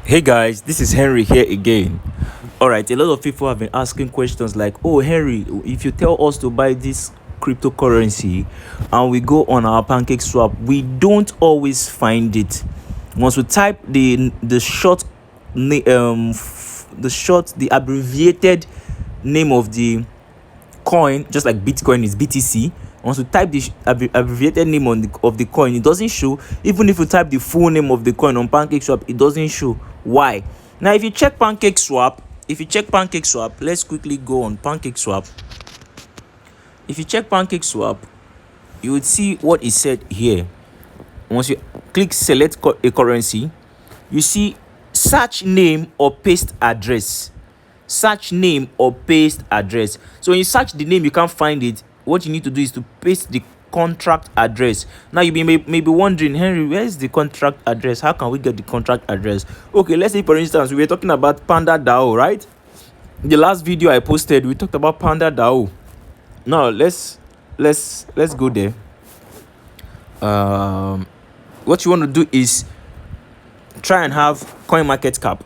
Hey guys, this is Henry here again. All right, a lot of people have been asking questions like, "Oh, Henry, if you tell us to buy this cryptocurrency and we go on our PancakeSwap, we don't always find it. Once we type the short the abbreviated name of the coin, just like Bitcoin is BTC. Once you type the abbreviated name of the coin, it doesn't show. Even if you type the full name of the coin on PancakeSwap, it doesn't show. Why? Now, if you check PancakeSwap, let's quickly go on PancakeSwap. If you check PancakeSwap, you would see what is said here. Once you click select a currency, you see search name or paste address. Search name or paste address. So when you search the name, you can't find it. What you need to do is to paste the contract address. Now you may be wondering, Henry, where is the contract address? How can we get the contract address? Okay, let's say for instance we were talking about PandaDAO, right? The last video I posted, we talked about PandaDAO. Now let's go there. What you want to do is try and have CoinMarketCap.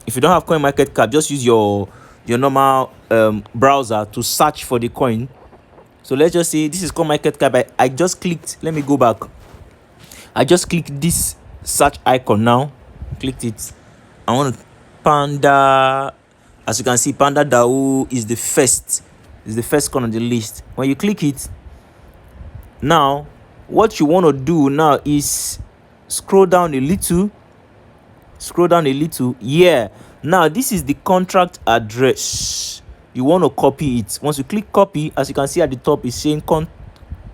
If you don't have CoinMarketCap, just use your normal browser to search for the coin. So let's just say this is CoinMarketCap. I just clicked. Let me go back. I just clicked this search icon now. Clicked it. I want Panda. As you can see, PandaDAO is the first. Is the first coin on the list. When you click it, now what you want to do now is scroll down a little. Yeah, now this is the contract address. You want to copy it. Once you click copy, as you can see at the top, it's saying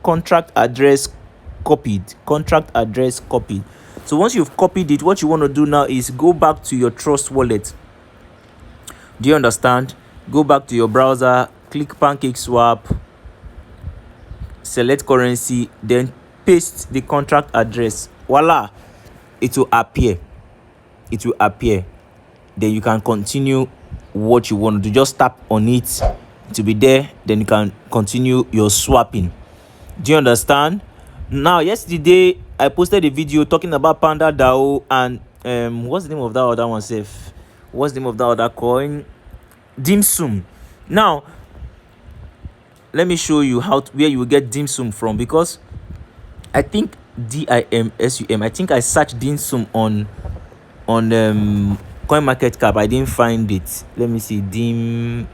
contract address copied. So once you've copied it, what you want to do now is go back to your Trust wallet. Do you understand? Go back to your browser, click PancakeSwap, select currency, then paste the contract address. Voila, it will appear. Then you can continue what you want to do. Just tap on it to be there, then you can continue your swapping. Do you understand? Now, yesterday I posted a video talking about PandaDAO and what's the name of that other one? What's the name of that other coin? Dim Sum. Now let me show you where you will get Dim Sum from, because I think DIMSUM. I think I searched Dim Sum on CoinMarketCap. I didn't find it. Let me see. Dim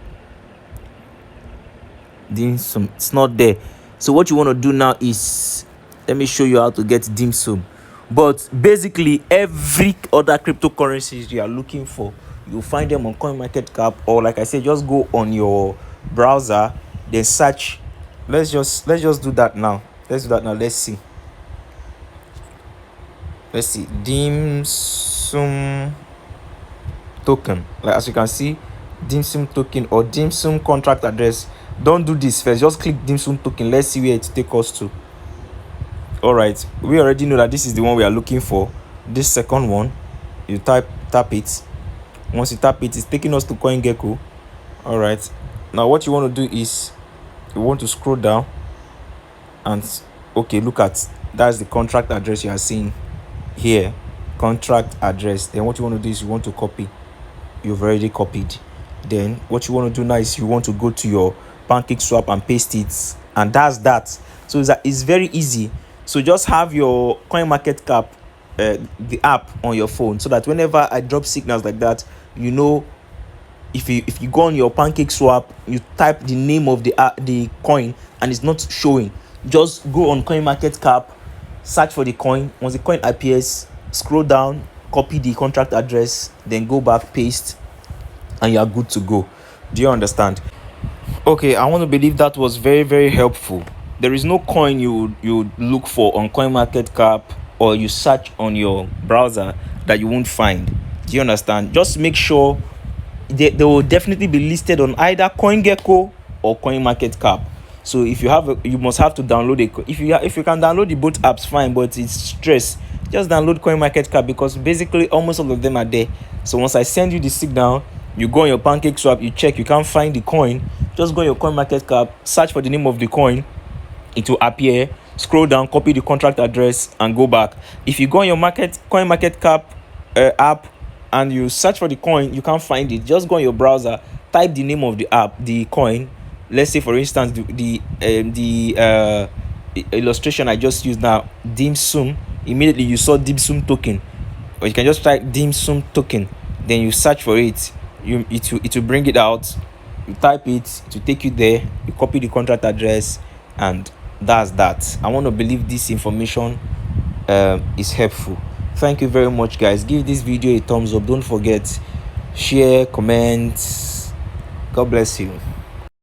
Sum. It's not there. So what you want to do now is, let me show you how to get Dim Sum. But basically every other cryptocurrencies you are looking for, you'll find them on CoinMarketCap, or like I said, just go on your browser, then search. Let's just do that now. Let's see. Dim Sum token. Like as you can see, Dim Sum token or Dim Sum contract address. Don't do this first. Just click Dim Sum token. Let's see where it takes us to. All right. We already know that this is the one we are looking for. This second one, you tap it. Once you tap it, it's taking us to CoinGecko. All right. Now what you want to do is you want to scroll down and okay, look at, that's the contract address you are seeing here. Contract address. Then what you want to do is you want to copy. You've already copied. Then what you want to do now is you want to go to your PancakeSwap and paste it, and that's that. So it's very easy. So just have your CoinMarketCap the app on your phone, so that whenever I drop signals like that, you know, if you go on your PancakeSwap, you type the name of the coin and it's not showing, just go on CoinMarketCap, search for the coin. Once the coin appears, scroll down, copy the contract address, then go back, paste, and you are good to go. Do you understand? Okay, I want to believe that was very, very helpful. There is no coin you look for on CoinMarketCap or you search on your browser that you won't find. Do you understand? Just make sure they will definitely be listed on either CoinGecko or CoinMarketCap. So if you have you must have to download it. If you can download the both apps, fine, but it's stress. Just download CoinMarketCap, because basically almost all of them are there. So once I send you the signal, you go on your PancakeSwap, you check, you can't find the coin, just go on your CoinMarketCap, search for the name of the coin, it will appear, scroll down, copy the contract address, and go back. If you go on your CoinMarketCap app, and you search for the coin, you can't find it, just go on your browser, type the name of the app, the coin. Let's say for instance the illustration I just used now, dim sum. Immediately you saw dim sum token, or you can just type dim sum token, then you search for it. It will bring it out. You type it to take you there, you copy the contract address, and that's that. I want to believe this information is helpful. Thank you very much, guys. Give this video a thumbs up. Don't forget, share, comment. God bless you.